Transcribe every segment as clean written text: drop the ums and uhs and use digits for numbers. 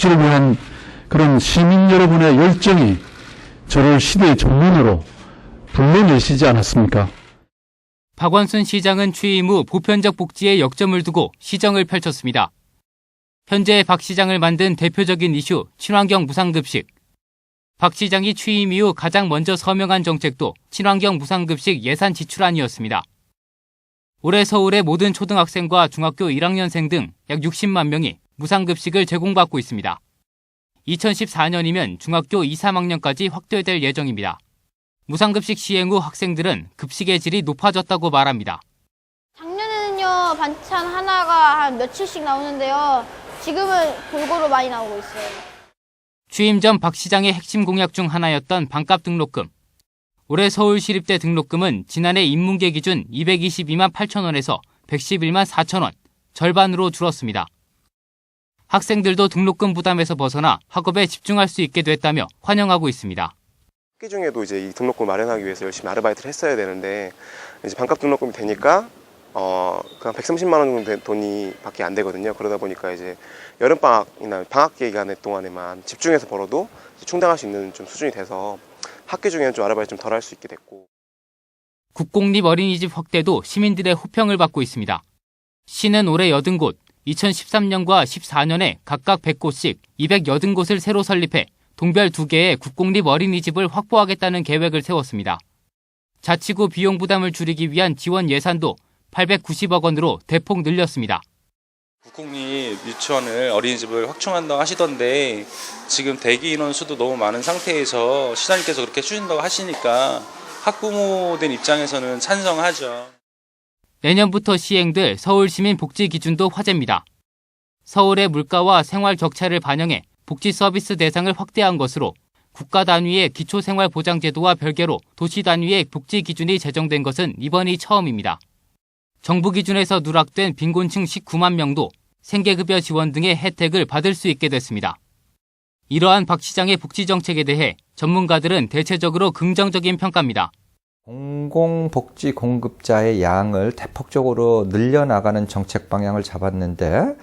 복지를 위한 그런 시민 여러분의 열정이 저를 시대의 전문으로 불러내시지 않았습니까? 박원순 시장은 취임 후 보편적 복지에 역점을 두고 시정을 펼쳤습니다. 현재 박 시장을 만든 대표적인 이슈 친환경 무상급식. 박 시장이 취임 이후 가장 먼저 서명한 정책도 친환경 무상급식 예산 지출안이었습니다. 올해 서울의 모든 초등학생과 중학교 1학년생 등 약 60만 명이 무상급식을 제공받고 있습니다. 2014년이면 중학교 2, 3학년까지 확대될 예정입니다. 무상급식 시행 후 학생들은 급식의 질이 높아졌다고 말합니다. 작년에는요, 반찬 하나가 한 며칠씩 나오는데요. 지금은 골고루 많이 나오고 있어요. 취임 전 박 시장의 핵심 공약 중 하나였던 반값 등록금. 올해 서울시립대 등록금은 지난해 인문계 기준 222만 8천 원에서 111만 4천 원, 절반으로 줄었습니다. 학생들도 등록금 부담에서 벗어나 학업에 집중할 수 있게 됐다며 환영하고 있습니다. 학기 중에도 이제 이 등록금 마련하기 위해서 열심히 아르바이트를 했어야 되는데 이제 반값 등록금이 되니까 그냥 130만 원 정도 된 돈이 밖에 안 되거든요. 그러다 보니까 이제 여름방학이나 방학 기간 동안에만 집중해서 벌어도 충당할 수 있는 좀 수준이 돼서 학기 중에는 좀 아르바이트 좀 덜 할 수 있게 됐고. 국공립 어린이집 확대도 시민들의 호평을 받고 있습니다. 시는 올해 80곳, 2013년과 14년에 각각 100곳씩 280곳을 새로 설립해 동별 2개의 국공립 어린이집을 확보하겠다는 계획을 세웠습니다. 자치구 비용 부담을 줄이기 위한 지원 예산도 890억 원으로 대폭 늘렸습니다. 국공립 유치원을 어린이집을 확충한다고 하시던데 지금 대기 인원 수도 너무 많은 상태에서 시장님께서 그렇게 추진다고 하시니까 학부모된 입장에서는 찬성하죠. 내년부터 시행될 서울시민 복지 기준도 화제입니다. 서울의 물가와 생활 격차를 반영해 복지 서비스 대상을 확대한 것으로 국가 단위의 기초생활보장제도와 별개로 도시 단위의 복지 기준이 제정된 것은 이번이 처음입니다. 정부 기준에서 누락된 빈곤층 19만 명도 생계급여 지원 등의 혜택을 받을 수 있게 됐습니다. 이러한 박 시장의 복지 정책에 대해 전문가들은 대체적으로 긍정적인 평가입니다. 공공복지 공급자의 양을 대폭적으로 늘려나가는 정책 방향을 잡았는데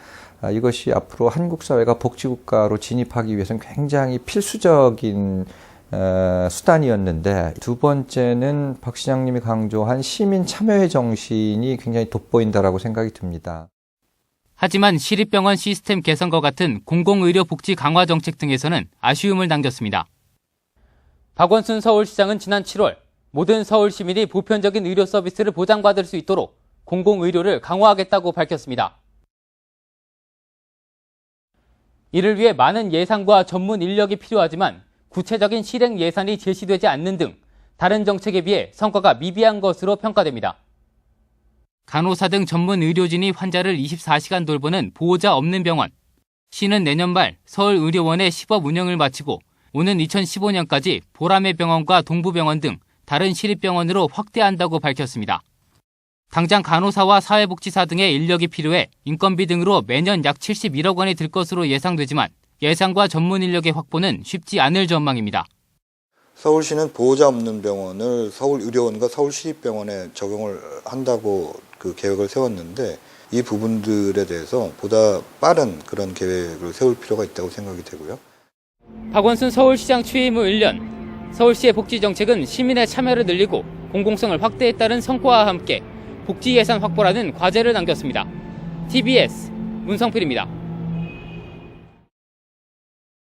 이것이 앞으로 한국 사회가 복지국가로 진입하기 위해서는 굉장히 필수적인 수단이었는데, 두 번째는 박 시장님이 강조한 시민 참여의 정신이 굉장히 돋보인다라고 생각이 듭니다. 하지만 시립병원 시스템 개선과 같은 공공의료 복지 강화 정책 등에서는 아쉬움을 남겼습니다. 박원순 서울시장은 지난 7월 모든 서울 시민이 보편적인 의료 서비스를 보장받을 수 있도록 공공의료를 강화하겠다고 밝혔습니다. 이를 위해 많은 예산과 전문 인력이 필요하지만 구체적인 실행 예산이 제시되지 않는 등 다른 정책에 비해 성과가 미비한 것으로 평가됩니다. 간호사 등 전문 의료진이 환자를 24시간 돌보는 보호자 없는 병원. 시는 내년 말 서울의료원의 시범 운영을 마치고 오는 2015년까지 보라매 병원과 동부병원 등 다른 시립병원으로 확대한다고 밝혔습니다. 당장 간호사와 사회복지사 등의 인력이 필요해 인건비 등으로 매년 약 71억 원이 들 것으로 예상되지만 예산과 전문 인력의 확보는 쉽지 않을 전망입니다. 서울시는 보호자 없는 병원을 서울의료원과 서울시립병원에 적용을 한다고 그 계획을 세웠는데 이 부분들에 대해서 보다 빠른 그런 계획을 세울 필요가 있다고 생각이 되고요. 박원순 서울시장 취임 후 1년. 서울시의 복지 정책은 시민의 참여를 늘리고 공공성을 확대에 따른 성과와 함께 복지 예산 확보라는 과제를 남겼습니다. TBS 문성필입니다.